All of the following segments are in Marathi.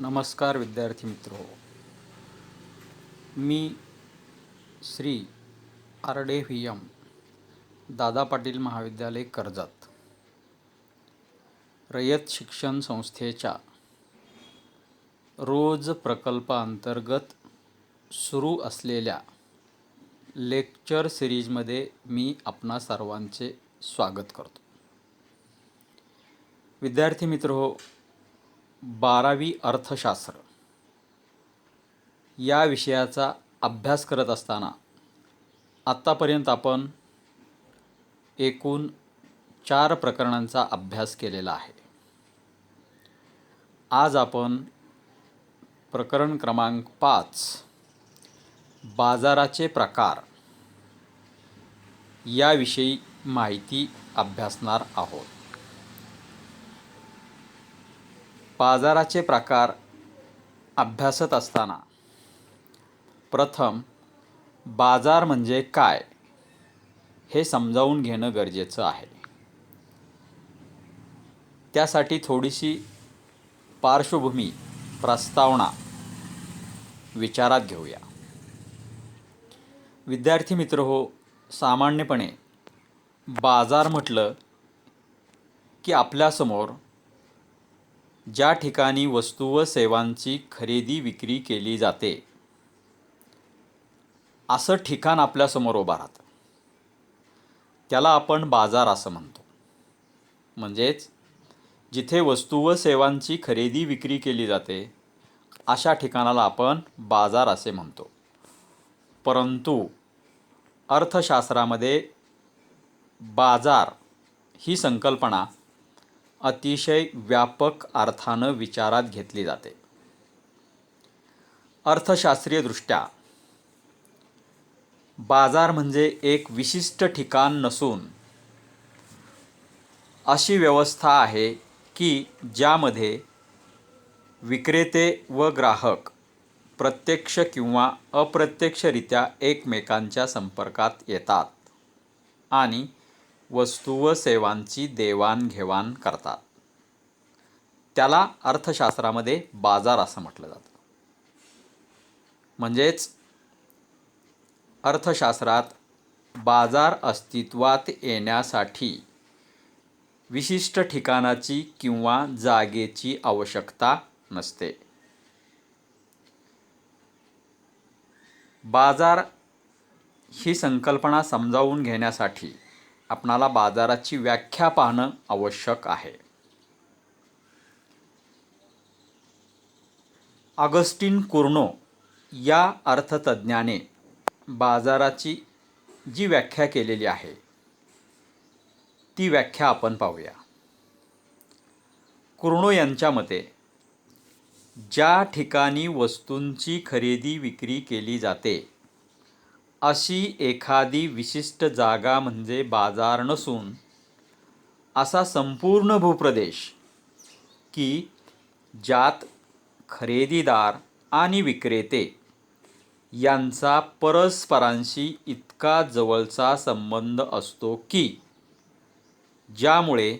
नमस्कार विद्यार्थी मित्रो. मी श्री RD VM दादा पाटील महाविद्यालय कर्जत रयत शिक्षण संस्थेच्या रोज प्रकल्पाअंतर्गत सुरू असलेल्या लेक्चर सिरीजमध्ये मी आपणा सर्वांचे स्वागत करतो. विद्यार्थी मित्रहो, 12वी अर्थशास्त्र या विषयाचा अभ्यास करत असताना आत्तापर्यंत आपण एकूण 4 प्रकरणांचा अभ्यास केलेला आहे. आज आपण प्रकरण क्रमांक 5 बाजाराचे प्रकार याविषयी माहिती अभ्यासणार आहोत. बाजाराचे प्रकार अभ्यासत असताना प्रथम बाजार म्हणजे काय हे समजावून घेणं गरजेचं आहे. त्यासाठी थोडीशी पार्श्वभूमी प्रस्तावना विचारात घेऊया. विद्यार्थी मित्रहो, सामान्यपणे बाजार म्हटलं की आपल्यासमोर ज्या ठिकाणी वस्तू व सेवांची खरेदी विक्री केली जाते असं ठिकाण आपल्यासमोर उभं राहतं. त्याला आपण बाजार असं म्हणतो. म्हणजेच जिथे वस्तू व सेवांची खरेदी विक्री केली जाते अशा ठिकाणाला आपण बाजार असे म्हणतो. परंतु अर्थशास्त्रामध्ये बाजार ही संकल्पना अतिशय व्यापक अर्थानं विचारात घेतली जाते. अर्थशास्त्रीयदृष्ट्या बाजार म्हणजे एक विशिष्ट ठिकाण नसून अशी व्यवस्था आहे की ज्यामध्ये विक्रेते व ग्राहक प्रत्यक्ष किंवा अप्रत्यक्षरित्या एकमेकांच्या संपर्कात येतात आणि वस्तू व सेवांची देवाणघेवाण करतात. त्याला अर्थशास्त्रामध्ये बाजार असं म्हटलं जातं. म्हणजेच अर्थशास्त्रात बाजार अस्तित्वात येण्यासाठी विशिष्ट ठिकाणाची किंवा जागेची आवश्यकता नसते. बाजार ही संकल्पना समजावून घेण्यासाठी आपणाला बाजाराची व्याख्या पाहणं आवश्यक आहे. ऑगस्टिन कुर्नो या अर्थतज्ञाने बाजाराची जी व्याख्या केलेली आहे ती व्याख्या आपण पाहूया. कुर्नो यांच्या मते ज्या ठिकाणी वस्तूंची खरेदी विक्री केली जाते अशी एखादी विशिष्ट जागा म्हणजे बाजार नसून असा संपूर्ण भूप्रदेश की ज्यात खरेदीदार आणि विक्रेते यांचा परस्परांशी इतका जवळचा संबंध असतो की ज्यामुळे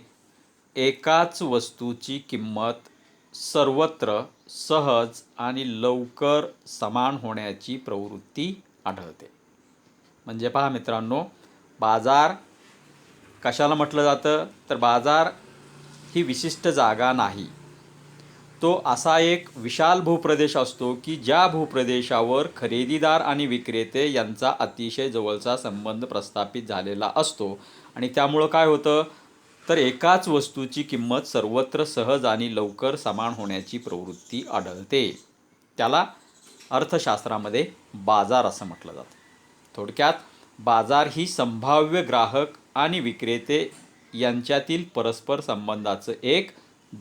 एकाच वस्तूची किंमत सर्वत्र सहज आणि लवकर समान होण्याची प्रवृत्ती आढळते. म्हणजे पहा मित्रांनो, बाजार कशाला म्हटलं जातं तर बाजार ही विशिष्ट जागा नाही. तो असा एक विशाल भूप्रदेश असतो की ज्या भूप्रदेशावर खरेदीदार आणि विक्रेते यांचा अतिशय जवळचा संबंध प्रस्थापित झालेला असतो आणि त्यामुळं काय होतं तर एकाच वस्तूची किंमत सर्वत्र सहज आणि लवकर समान होण्याची प्रवृत्ती आढळते. त्याला अर्थशास्त्रामध्ये बाजार असं म्हटलं जातं. थोडक्यात बाजार ही संभाव्य ग्राहक आणि विक्रेते यांच्यातील परस्पर संबंधाचं एक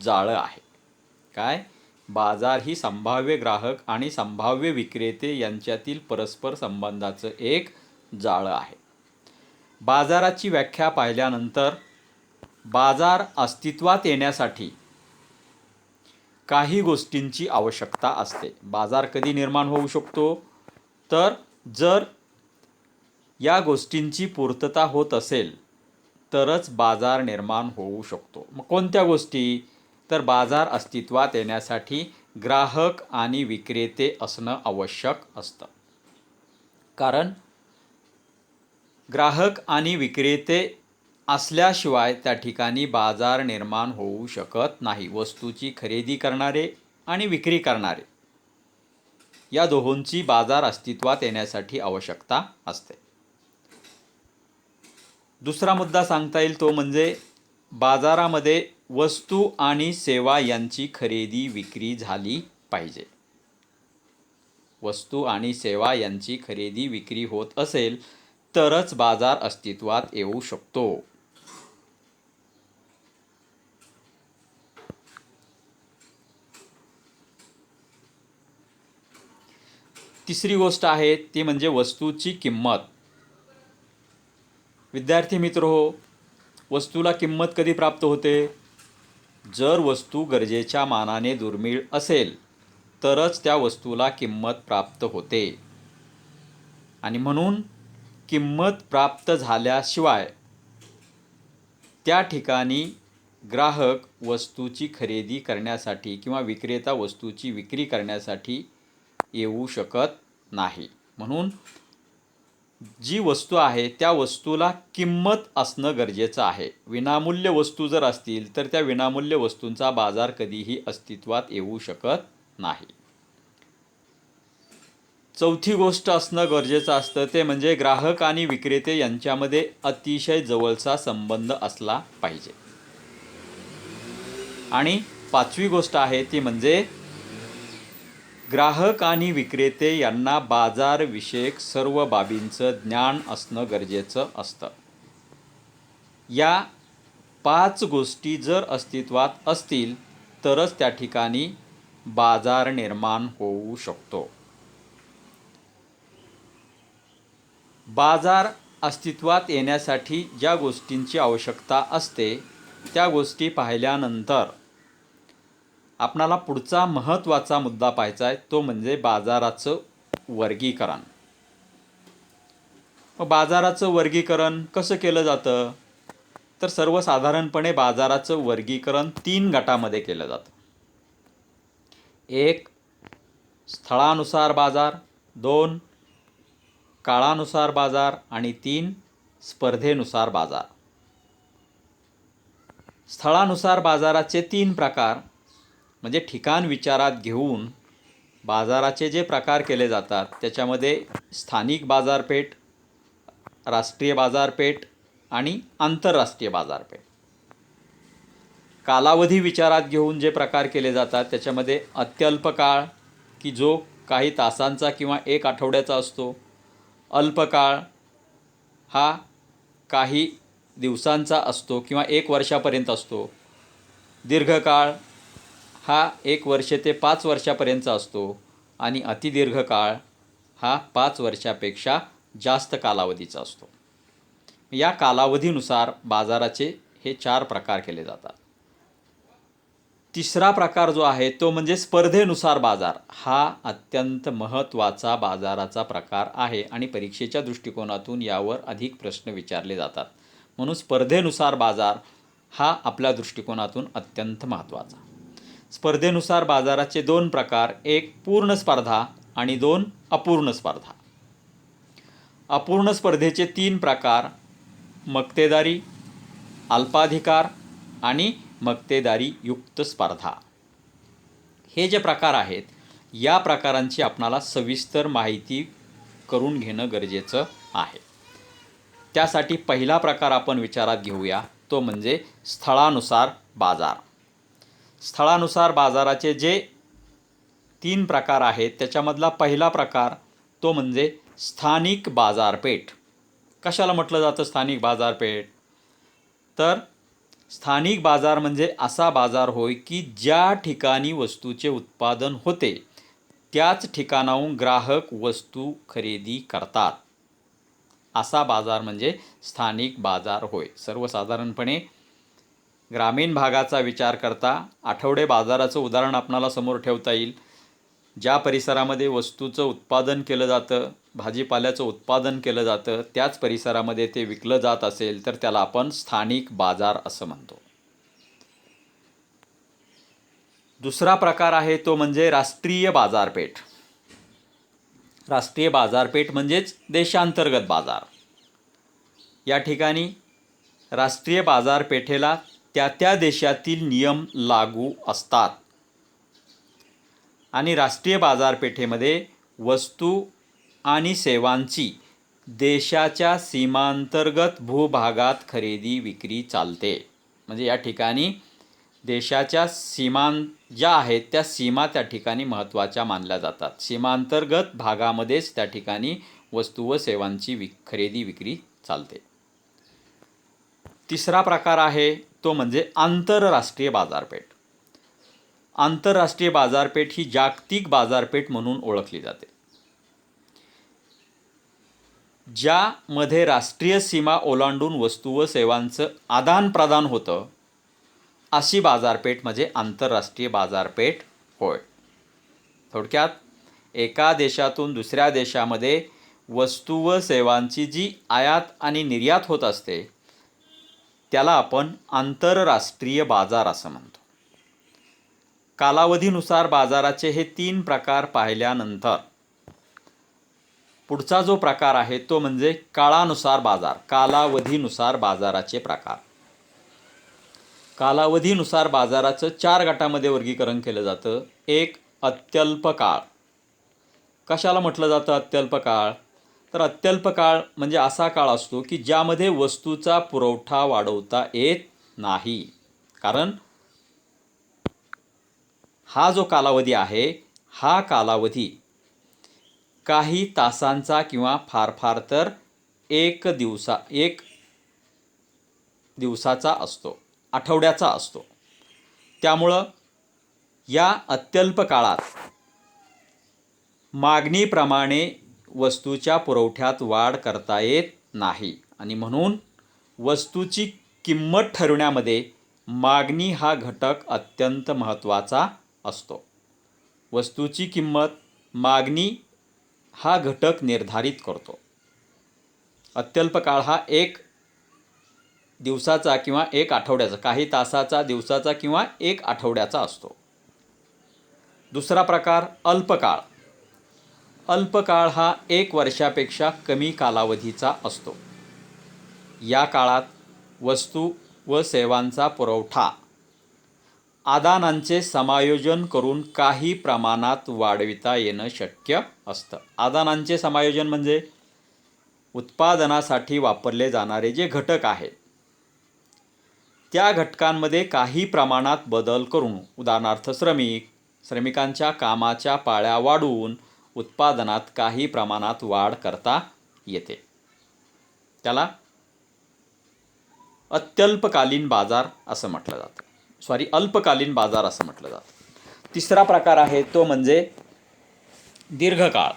जाळं आहे. काय? बाजार ही संभाव्य ग्राहक आणि संभाव्य विक्रेते यांच्यातील परस्पर संबंधाचं एक जाळं आहे. बाजाराची व्याख्या पाहिल्यानंतर बाजार अस्तित्वात येण्यासाठी काही गोष्टींची आवश्यकता असते. बाजार कधी निर्माण होऊ शकतो तर जर या गोष्टींची पूर्तता होत असेल तरच बाजार निर्माण होऊ शकतो. मग कोणत्या गोष्टी तर बाजार अस्तित्वात येण्यासाठी ग्राहक आणि विक्रेते असणं आवश्यक असतं. कारण ग्राहक आणि विक्रेते असल्याशिवाय त्या ठिकाणी बाजार निर्माण होऊ शकत नाही. वस्तूची खरेदी करणारे आणि विक्री करणारे या दोहोंची बाजार अस्तित्वात येण्यासाठी आवश्यकता असते. दुसरा मुद्दा सांगता येईल तो म्हणजे बाजारामध्ये वस्तू आणि सेवा यांची खरेदी विक्री झाली पाहिजे. वस्तू आणि सेवा यांची खरेदी विक्री होत असेल तरच बाजार अस्तित्वात येऊ शकतो. तिसरी गोष्ट आहे ती म्हणजे वस्तूची किंमत. विद्यार्थी मित्रहो, वस्तूला किंमत कधी प्राप्त होते? जर वस्तू गरजेच्या मानाने दुर्मिळ असेल तरच त्या वस्तूला किंमत प्राप्त होते. आणि म्हणून किंमत प्राप्त झाल्याशिवाय त्या ठिकाणी ग्राहक वस्तूची खरेदी करण्यासाठी किंवा विक्रेता वस्तूची विक्री करण्यासाठी येऊ शकत नाही. म्हणून जी वस्तू आहे त्या वस्तूला किंमत असणं गरजेचं आहे. विनामूल्य वस्तू जर असतील तर त्या विनामूल्य वस्तूंचा बाजार कधीही अस्तित्वात येऊ शकत नाही. चौथी गोष्ट असणं गरजेचं असतं ते म्हणजे ग्राहक आणि विक्रेते यांच्यामध्ये अतिशय जवळचा संबंध असला पाहिजे. आणि पाचवी गोष्ट आहे ती म्हणजे ग्राहक आणि विक्रेते यांना बाजारविषयक सर्व बाबींचं ज्ञान असणं गरजेचं असतं. या 5 गोष्टी जर अस्तित्वात असतील तरच त्या ठिकाणी बाजार निर्माण होऊ शकतो. बाजार अस्तित्वात येण्यासाठी ज्या गोष्टींची आवश्यकता असते त्या गोष्टी पाहिल्यानंतर आपणाला पुढचा महत्त्वाचा मुद्दा पाहायचा आहे तो म्हणजे बाजाराचं वर्गीकरण. बाजाराचं वर्गीकरण कसं केलं जातं? तर सर्वसाधारणपणे बाजाराचं वर्गीकरण 3 गटामध्ये केलं जातं. 1 स्थळानुसार बाजार, 2 काळानुसार बाजार आणि 3 स्पर्धेनुसार बाजार. स्थळानुसार बाजाराचे 3 प्रकार म्हणजे ठिकाण विचारात घेऊन बाजाराचे जे प्रकार केले जातात त्याच्यामध्ये स्थानिक बाजारपेठ, राष्ट्रीय बाजारपेठ आणि आंतरराष्ट्रीय बाजारपेठ. कालावधी विचारात घेऊन जे प्रकार केले जातात त्याच्यामध्ये अत्यल्प काळ की जो काही तासांचा किंवा 1 आठवड्याचा असतो, अल्पकाळ हा काही दिवसांचा असतो किंवा 1 वर्षापर्यंत असतो, दीर्घकाळ हा 1 वर्ष ते 5 वर्षापर्यंतचा असतो आणि अतिदीर्घकाळ हा 5 वर्षापेक्षा जास्त कालावधीचा असतो. या कालावधीनुसार बाजाराचे हे 4 प्रकार केले जातात. तिसरा प्रकार जो आहे तो म्हणजे स्पर्धेनुसार बाजार. हा अत्यंत महत्त्वाचा बाजाराचा प्रकार आहे आणि परीक्षेच्या दृष्टिकोनातून यावर अधिक प्रश्न विचारले जातात. म्हणून स्पर्धेनुसार बाजार हा आपल्या दृष्टिकोनातून अत्यंत महत्त्वाचा. स्पर्धेनुसार बाजाराचे 2 प्रकार, एक पूर्ण स्पर्धा आणि 2 अपूर्ण स्पर्धा. अपूर्ण स्पर्धेचे 3 प्रकार मक्तेदारी, अल्पाधिकार आणि मक्तेदारी युक्त स्पर्धा. हे जे प्रकार आहेत या प्रकारांची आपणाला सविस्तर माहिती करून घेणं गरजेचं आहे. त्यासाठी पहिला प्रकार आपण विचारात घेऊया तो म्हणजे स्थळानुसार बाजार. स्थळानुसार बाजाराचे जे 3 प्रकार आहेत त्याच्यामधला पहिला प्रकार तो म्हणजे स्थानिक बाजारपेठ. कशाला म्हटलं जातं स्थानिक बाजारपेठ? तर स्थानिक बाजार म्हणजे असा बाजार होय की ज्या ठिकाणी वस्तूचे उत्पादन होते त्याच ठिकाणाहून ग्राहक वस्तू खरेदी करतात. असा बाजार म्हणजे स्थानिक बाजार होय. सर्वसाधारणपणे ग्रामीण भागाचा विचार करता आठवडे बाजाराचं उदाहरण आपणाला समोर ठेवता येईल. ज्या परिसरामध्ये वस्तूचं उत्पादन केलं जातं, भाजीपाल्याचं उत्पादन केलं जातं त्याच परिसरामध्ये ते विकलं जात असेल तर त्याला आपण स्थानिक बाजार असं म्हणतो. दुसरा प्रकार आहे तो म्हणजे राष्ट्रीय बाजारपेठ. राष्ट्रीय बाजारपेठ म्हणजेच देशांतर्गत बाजार. या ठिकाणी राष्ट्रीय बाजारपेठेला त्या त्या देशातील नियम लागू असतात आणि राष्ट्रीय बाजारपेठेमध्ये वस्तू आणि सेवांची देशाच्या सीमांतर्गत भूभागात खरेदी विक्री चालते. म्हणजे या ठिकाणी देशाच्या सीमा ज्या आहेत त्या सीमा त्या ठिकाणी महत्त्वाच्या मानल्या जातात. सीमांतर्गत भागामध्येच त्या ठिकाणी वस्तू व सेवांची खरेदी विक्री चालते. तिसरा प्रकार आहे तो म्हणजे आंतरराष्ट्रीय बाजारपेठ. आंतरराष्ट्रीय बाजारपेठ ही जागतिक बाजारपेठ म्हणून ओळखली जाते, ज्यामध्ये राष्ट्रीय सीमा ओलांडून वस्तू व सेवांचं आदानप्रदान होतं, अशी बाजारपेठ म्हणजे आंतरराष्ट्रीय बाजारपेठ होय. थोडक्यात एका देशातून दुसऱ्या देशामध्ये वस्तू व सेवांची जी आयात आणि निर्यात होत असते त्याला आपण आंतरराष्ट्रीय बाजार असं म्हणतो. कालावधीनुसार बाजाराचे हे 3 प्रकार पाहिल्यानंतर पुढचा जो प्रकार आहे तो म्हणजे काळानुसार बाजार. कालावधीनुसार बाजाराचे प्रकार. कालावधीनुसार बाजाराचं 4 गटामध्ये वर्गीकरण केलं जातं. एक, अत्यल्प काळ. कशाला म्हटलं जातं अत्यल्प काळ? तर अत्यल्प काळ म्हणजे असा काळ असतो की ज्यामध्ये वस्तूचा पुरवठा वाढवता येत नाही. कारण हा जो कालावधी आहे हा कालावधी काही तासांचा किंवा फार फार तर एक दिवसाचा असतो, आठवड्याचा असतो. त्यामुळं या अत्यल्प काळात मागणीप्रमाणे वस्तूच्या पुरवठ्यात वाढ करता येत नाही आणि म्हणून वस्तूची किंमत ठरवण्यामध्ये मागणी हा घटक अत्यंत महत्त्वाचा असतो. वस्तूची किंमत मागणी हा घटक निर्धारित करतो. अत्यल्प काळ हा 1 दिवसाचा किंवा 1 आठवड्याचा, काही तासाचा, दिवसाचा किंवा 1 आठवड्याचा असतो. दुसरा प्रकार अल्पकाळ. अल्पकाळ हा 1 वर्षापेक्षा कमी कालावधीचा असतो. या काळात वस्तू व सेवांचा पुरवठा आदानांचे समायोजन करून काही प्रमाणात वाढविता येणं शक्य असतं. आदानांचे समायोजन म्हणजे उत्पादनासाठी वापरले जाणारे जे घटक आहेत त्या घटकांमध्ये काही प्रमाणात बदल करून, उदाहरणार्थ श्रमिकांच्या कामाच्या पाळ्या वाढवून उत्पादनात काही प्रमाणात वाढ करता येते. त्याला अल्पकालीन बाजार असं म्हटलं जातं. अल्पकालीन बाजार असं म्हटलं जातं. तिसरा प्रकार आहे तो म्हणजे दीर्घकाळ.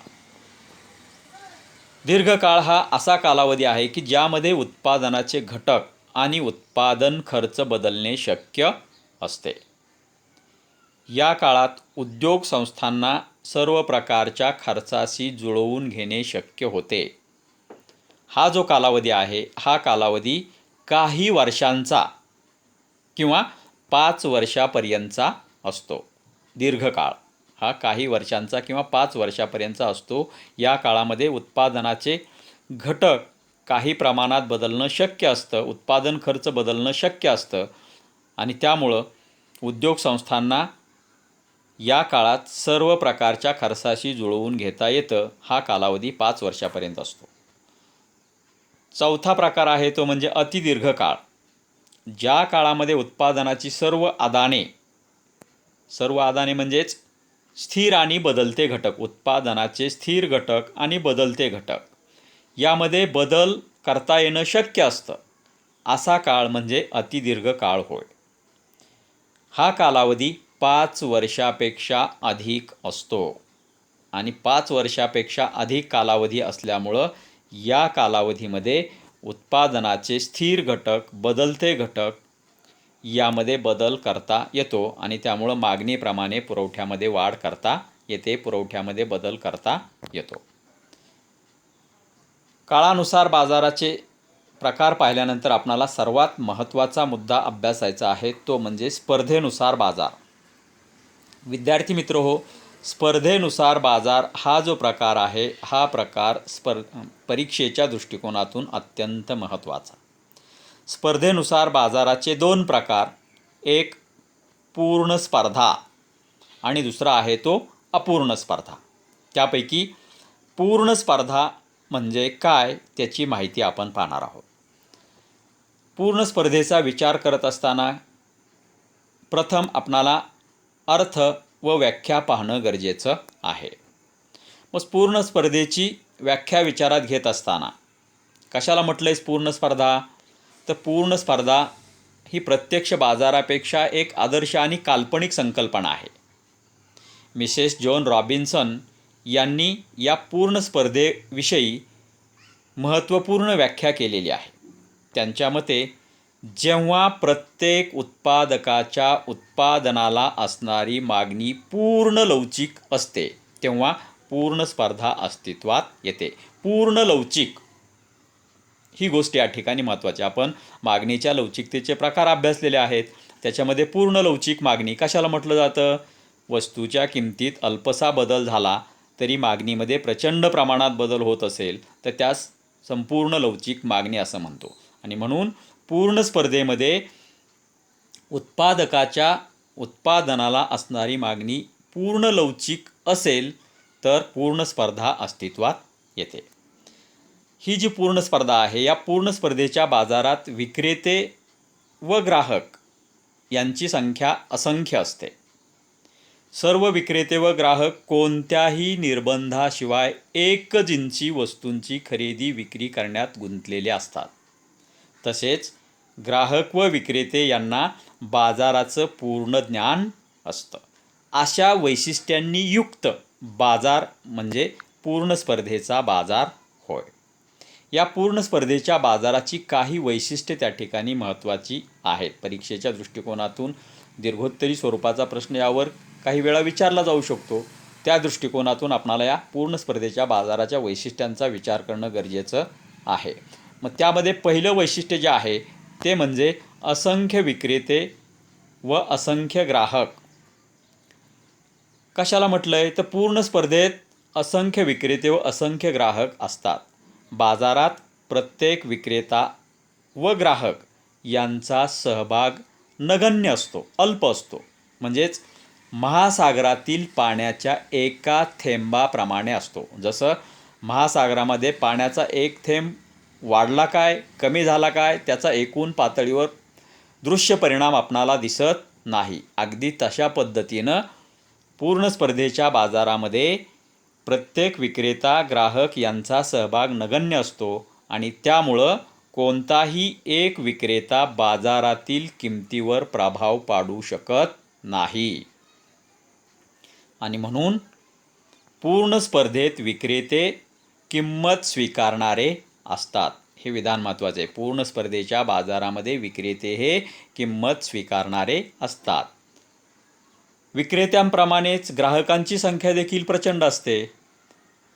दीर्घकाळ हा असा कालावधी आहे की ज्यामध्ये उत्पादनाचे घटक आणि उत्पादन खर्च बदलणे शक्य असते. या काळात उद्योग संस्थांना सर्व प्रकारच्या खर्चाशी जुळवून घेणे शक्य होते. हा जो कालावधी आहे हा कालावधी काही वर्षांचा किंवा 5 वर्षापर्यंतचा असतो. दीर्घकाळ हा काही वर्षांचा किंवा 5 वर्षापर्यंतचा असतो. या काळामध्ये उत्पादनाचे घटक काही प्रमाणात बदलणं शक्य असतं, उत्पादन खर्च बदलणं शक्य असतं आणि त्यामुळं उद्योग संस्थांना या काळात सर्व प्रकारच्या खर्चाशी जुळवून घेता येतं. हा कालावधी 5 वर्षापर्यंत असतो. चौथा प्रकार आहे तो म्हणजे अतिदीर्घ काळ. ज्या काळामध्ये उत्पादनाची सर्व आदाने म्हणजेच स्थिर आणि बदलते घटक, उत्पादनाचे स्थिर घटक आणि बदलते घटक यामध्ये बदल करता येणं शक्य असतं, असा काळ म्हणजे अतिदीर्घ काळ होय. हा कालावधी 5 वर्षापेक्षा अधिक असतो आणि 5 वर्षापेक्षा अधिक कालावधी असल्यामुळं या कालावधीमध्ये उत्पादनाचे स्थिर घटक, बदलते घटक यामध्ये बदल करता येतो आणि त्यामुळं मागणीप्रमाणे पुरवठ्यामध्ये वाढ करता येते, पुरवठ्यामध्ये बदल करता येतो. काळानुसार बाजाराचे प्रकार पाहिल्यानंतर आपणाला सर्वात महत्त्वाचा मुद्दा अभ्यासायचा आहे तो म्हणजे स्पर्धेनुसार बाजार. विद्यार्थी मित्र हो, स्पर्धेनुसार बाजार हा जो प्रकार आहे, हा प्रकार परीक्षेच्या दृष्टिकोनातून अत्यंत महत्त्वाचा. स्पर्धेनुसार बाजाराचे दोन प्रकार, एक पूर्ण स्पर्धा आणि दुसरा आहे तो अपूर्ण स्पर्धा. त्यापैकी पूर्ण स्पर्धा म्हणजे काय त्याची माहिती आपण पाहणार आहोत. पूर्ण स्पर्धेचा विचार करत असताना प्रथम आपणाला अर्थ व व्याख्या पाहणं गरजेचं आहे. मग पूर्ण स्पर्धेची व्याख्या विचारात घेत असताना कशाला म्हटलं आहे पूर्ण स्पर्धा? तर पूर्ण स्पर्धा ही प्रत्यक्ष बाजारापेक्षा एक आदर्श आणि काल्पनिक संकल्पना आहे. मिसेस जॉन रॉबिन्सन यांनी या पूर्ण स्पर्धेविषयी महत्त्वपूर्ण व्याख्या केलेली आहे. त्यांच्या मते जेव्हा प्रत्येक उत्पादकाच्या उत्पादनाला असणारी मागणी पूर्ण लवचिक असते तेव्हा पूर्ण स्पर्धा अस्तित्वात येते. पूर्ण लवचिक ही गोष्ट या ठिकाणी महत्त्वाची. आपण मागणीच्या लवचिकतेचे प्रकार अभ्यासलेले आहेत. त्याच्यामध्ये पूर्ण लवचिक मागणी कशाला म्हटलं जातं? वस्तूच्या किमतीत अल्पसा बदल झाला तरी मागणीमध्ये प्रचंड प्रमाणात बदल होत असेल तर त्यास संपूर्ण लवचिक मागणी असं म्हणतो. आणि म्हणून पूर्ण स्पर्धेमध्ये उत्पादकाच्या उत्पादनाला असणारी मागणी पूर्ण लवचिक असेल तर पूर्ण स्पर्धा अस्तित्वात येते. ही जी पूर्ण स्पर्धा आहे, या पूर्ण स्पर्धेच्या बाजारात विक्रेते व ग्राहक यांची संख्या असंख्य असते. सर्व विक्रेते व ग्राहक कोणत्याही निर्बंधाशिवाय एकजिन्सी वस्तूंची खरेदी विक्री करण्यात गुंतलेले असतात. तसेच ग्राहक व विक्रेते यांना बाजाराचं पूर्ण ज्ञान असतं. अशा वैशिष्ट्यांनी युक्त बाजार म्हणजे पूर्ण स्पर्धेचा बाजार होय. या पूर्ण स्पर्धेच्या बाजाराची काही वैशिष्ट्ये त्या ठिकाणी महत्त्वाची आहेत. परीक्षेच्या दृष्टिकोनातून दीर्घोत्तरी स्वरूपाचा प्रश्न यावर काही वेळा विचारला जाऊ शकतो. त्या दृष्टिकोनातून आपणाला या पूर्ण स्पर्धेच्या बाजाराच्या वैशिष्ट्यांचा विचार करणं गरजेचं आहे. मग त्यामध्ये पहिलं वैशिष्ट्य जे आहे ते म्हणजे असंख्य विक्रेते व असंख्य ग्राहक. कशाला म्हटलं आहे? तर पूर्ण स्पर्धेत असंख्य विक्रेते व असंख्य ग्राहक असतात. बाजारात प्रत्येक विक्रेता व ग्राहक यांचा सहभाग नगण्य असतो, अल्प असतो. म्हणजेच महासागरातील पाण्याच्या एका थेंबाप्रमाणे असतो. जसं महासागरामध्ये पाण्याचा एक थेंब वाढला काय कमी झाला काय त्याचा एकूण पातळीवर दृश्य परिणाम आपणाला दिसत नाही, अगदी तशा पद्धतीनं पूर्ण स्पर्धेच्या बाजारामध्ये प्रत्येक विक्रेता ग्राहक यांचा सहभाग नगण्य असतो आणि त्यामुळं कोणताही एक विक्रेता बाजारातील किमतीवर प्रभाव पाडू शकत नाही. आणि म्हणून पूर्ण स्पर्धेत विक्रेते किंमत स्वीकारणारे असतात. हे विधान महत्त्वाचे आहे. पूर्ण स्पर्धेच्या बाजारामध्ये विक्रेते हे किंमत स्वीकारणारे असतात. विक्रेत्यांप्रमाणेच ग्राहकांची संख्या देखील प्रचंड असते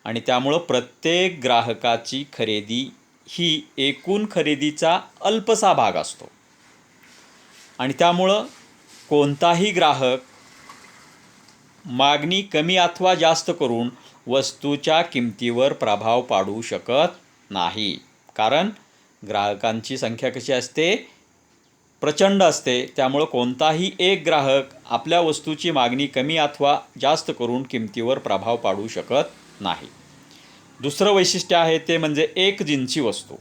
आणि त्यामुळं प्रत्येक ग्राहकाची खरेदी ही एकूण खरेदीचा अल्पसा भाग असतो आणि त्यामुळं कोणताही ग्राहक मागणी कमी अथवा जास्त करून वस्तूच्या किमतीवर प्रभाव पाडू शकत नाही. कारण ग्राहकांची संख्या कशी असते? प्रचंड असते. त्यामुळं कोणताही एक ग्राहक आपल्या वस्तूची मागणी कमी अथवा जास्त करून किमतीवर प्रभाव पाडू शकत नाही. दुसरं वैशिष्ट्य आहे ते म्हणजे एकजिन्सी वस्तू.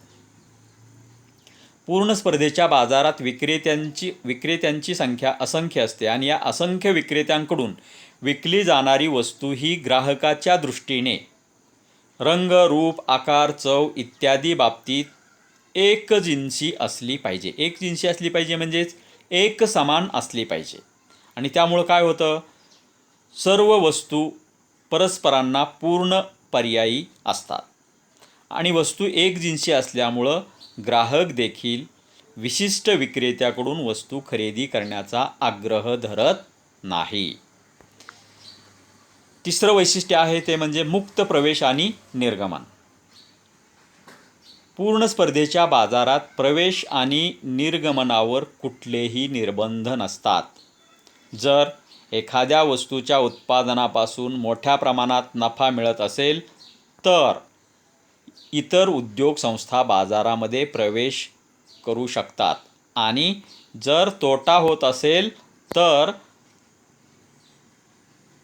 पूर्ण स्पर्धेच्या बाजारात विक्रेत्यांची संख्या असंख्य असते आणि या असंख्य विक्रेत्यांकडून विकली जाणारी वस्तू ही ग्राहकाच्या दृष्टीने रंग, रूप, आकार, चव इत्यादी बाबतीत एकजिन्सी असली पाहिजे. एकजिन्सी असली पाहिजे म्हणजेच एक समान असली पाहिजे. आणि त्यामुळं काय होतं? सर्व वस्तू परस्परांना पूर्ण पर्यायी असतात आणि वस्तू एकजिन्सी असल्यामुळं ग्राहक देखील विशिष्ट विक्रेत्याकडून वस्तू खरेदी करण्याचा आग्रह धरत नाही. तिसरं वैशिष्ट्य आहे ते म्हणजे मुक्त प्रवेश आणि निर्गमन. पूर्ण स्पर्धेच्या बाजारात प्रवेश आणि निर्गमनावर कुठलेही निर्बंध नसतात. जर एखाद्या वस्तूच्या उत्पादनापासून मोठ्या प्रमाणात नफा मिळत असेल तर इतर उद्योग संस्था बाजारामध्ये प्रवेश करू शकतात आणि जर तोटा होत असेल तर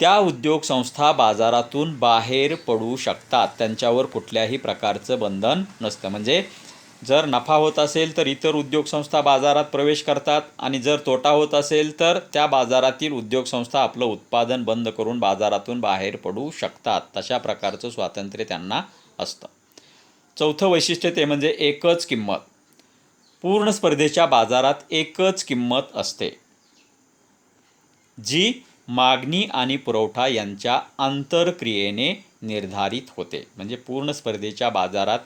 त्या उद्योग संस्था बाजारातून बाहेर पडू शकतात. त्यांच्यावर कुठल्याही प्रकारचं बंधन नसतं. म्हणजे जर नफा होत असेल तर इतर उद्योग संस्था बाजारात प्रवेश करतात आणि जर तोटा होत असेल तर त्या बाजारातील उद्योग संस्था आपलं उत्पादन बंद करून बाजारातून बाहेर पडू शकतात. तशा प्रकारचं स्वातंत्र्य त्यांना असतं. चौथं वैशिष्ट्य ते म्हणजे एकच किंमत. पूर्ण स्पर्धेच्या बाजारात एकच किंमत असते जी मागणी आणि पुरवठा यांच्या आंतरक्रियेने निर्धारित होते. म्हणजे पूर्ण स्पर्धेच्या बाजारात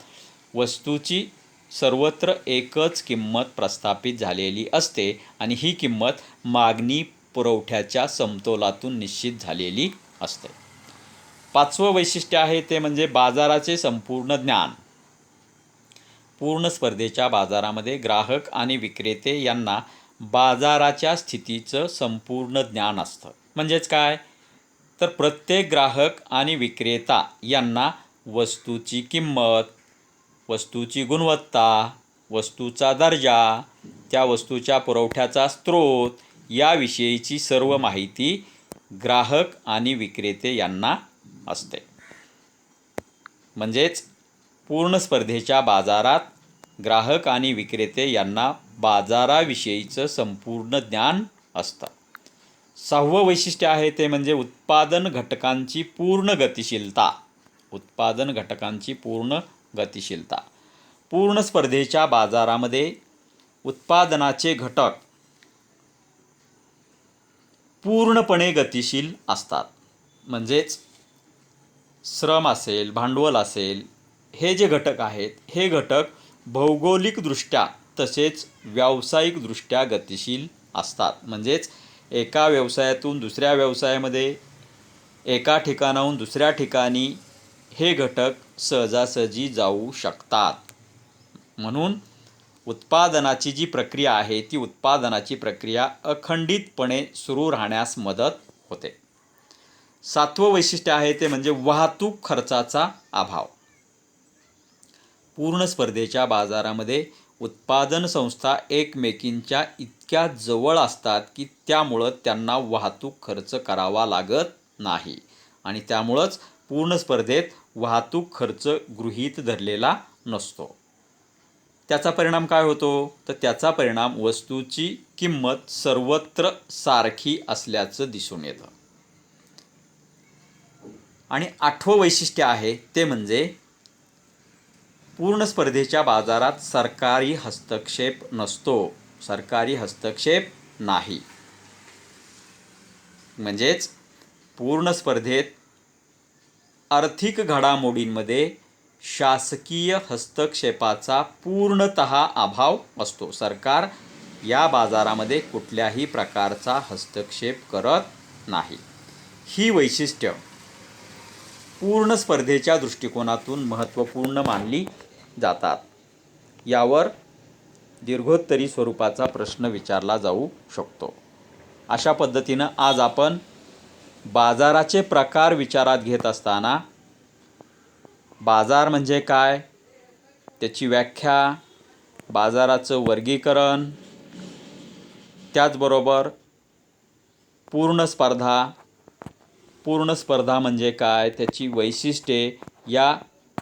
वस्तूची सर्वत्र एकच किंमत प्रस्थापित झालेली असते आणि ही किंमत मागणी पुरवठ्याच्या समतोलातून निश्चित झालेली असते. पाचवं वैशिष्ट्य आहे ते म्हणजे बाजाराचे संपूर्ण ज्ञान. पूर्ण स्पर्धेच्या बाजारामध्ये ग्राहक आणि विक्रेते यांना बाजाराच्या स्थितीचं संपूर्ण ज्ञान असतं. म्हणजेच काय तर प्रत्येक ग्राहक आणि विक्रेता यांना वस्तूची किंमत, वस्तूची गुणवत्ता, वस्तूचा दर्जा, त्या वस्तूच्या पुरवठ्याचा स्रोत याविषयीची सर्व माहिती ग्राहक आणि विक्रेते यांना असते. म्हणजेच पूर्ण स्पर्धेच्या बाजारात ग्राहक आणि विक्रेते यांना बाजाराविषयीचं संपूर्ण ज्ञान असतं. सहावं वैशिष्ट्य आहे ते म्हणजे उत्पादन घटकांची पूर्ण गतिशीलता. उत्पादन घटकांची पूर्ण गतिशीलता. पूर्ण स्पर्धेच्या बाजारामध्ये उत्पादनाचे घटक पूर्णपणे गतिशील असतात. म्हणजेच श्रम असेल, भांडवल असेल, हे जे घटक आहेत हे घटक भौगोलिकदृष्ट्या तसेच व्यावसायिकदृष्ट्या गतिशील असतात. म्हणजेच एका व्यवसायातून दुसऱ्या व्यवसायामध्ये, एका ठिकाणाहून दुसऱ्या ठिकाणी हे घटक सहजासहजी जाऊ शकतात. म्हणून उत्पादनाची जी प्रक्रिया आहे ती उत्पादनाची प्रक्रिया अखंडितपणे सुरू राहण्यास मदत होते. सातवं वैशिष्ट्य आहे ते म्हणजे वाहतूक खर्चाचा अभाव. पूर्ण स्पर्धेच्या बाजारामध्ये उत्पादन संस्था एकमेकींच्या इतक्या जवळ असतात की त्यामुळं त्यांना वाहतूक खर्च करावा लागत नाही आणि त्यामुळंच पूर्ण स्पर्धेत वाहतूक खर्च गृहीत धरलेला नसतो. त्याचा परिणाम काय होतो तर त्याचा परिणाम वस्तूची किंमत सर्वत्र सारखी असल्याचं दिसून येतं. आणि आठवं वैशिष्ट्य आहे ते म्हणजे पूर्ण स्पर्धेच्या बाजारात सरकारी हस्तक्षेप नसतो. सरकारी हस्तक्षेप नाही. म्हणजेच पूर्ण स्पर्धेत आर्थिक घडामोडींमध्ये शासकीय हस्तक्षेपाचा पूर्णतः अभाव असतो. सरकार या बाजारामध्ये कुठल्याही प्रकारचा हस्तक्षेप करत नाही. ही वैशिष्ट्य पूर्ण स्पर्धेच्या दृष्टिकोनातून महत्त्वपूर्ण मानली जातात. यावर दीर्घोत्तरी स्वरूपाचा प्रश्न विचारला जाऊ शकतो. अशा पद्धतीनं आज आपण बाजाराचे प्रकार विचारात घेत असताना बाजार म्हणजे काय, त्याची व्याख्या, बाजाराचं वर्गीकरण, त्याचबरोबर पूर्ण स्पर्धा म्हणजे काय, त्याची वैशिष्ट्ये या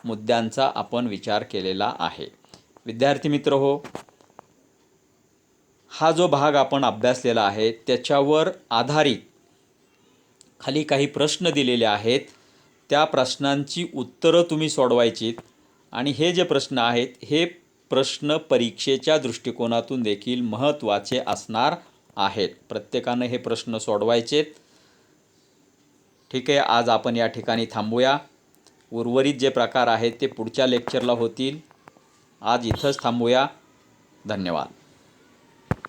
मुद्द्यांचा आपण विचार केलेला आहे. विद्यार्थी मित्र हो, हा जो भाग आपण अभ्यासलेला आहे त्याच्यावर आधारित खाली काही प्रश्न दिलेले आहेत. त्या प्रश्नांची उत्तरं तुम्ही सोडवायचीत आणि हे जे प्रश्न आहेत हे प्रश्न परीक्षेच्या दृष्टिकोनातून देखील महत्त्वाचे असणार आहेत. प्रत्येकानं हे प्रश्न सोडवायचेत. ठीक आहे, आज आपण या ठिकाणी थांबूया. उर्वरित जे प्रकार आहेत ते पुढच्या लेक्चरला होतील. आज इथंच थांबूया. धन्यवाद.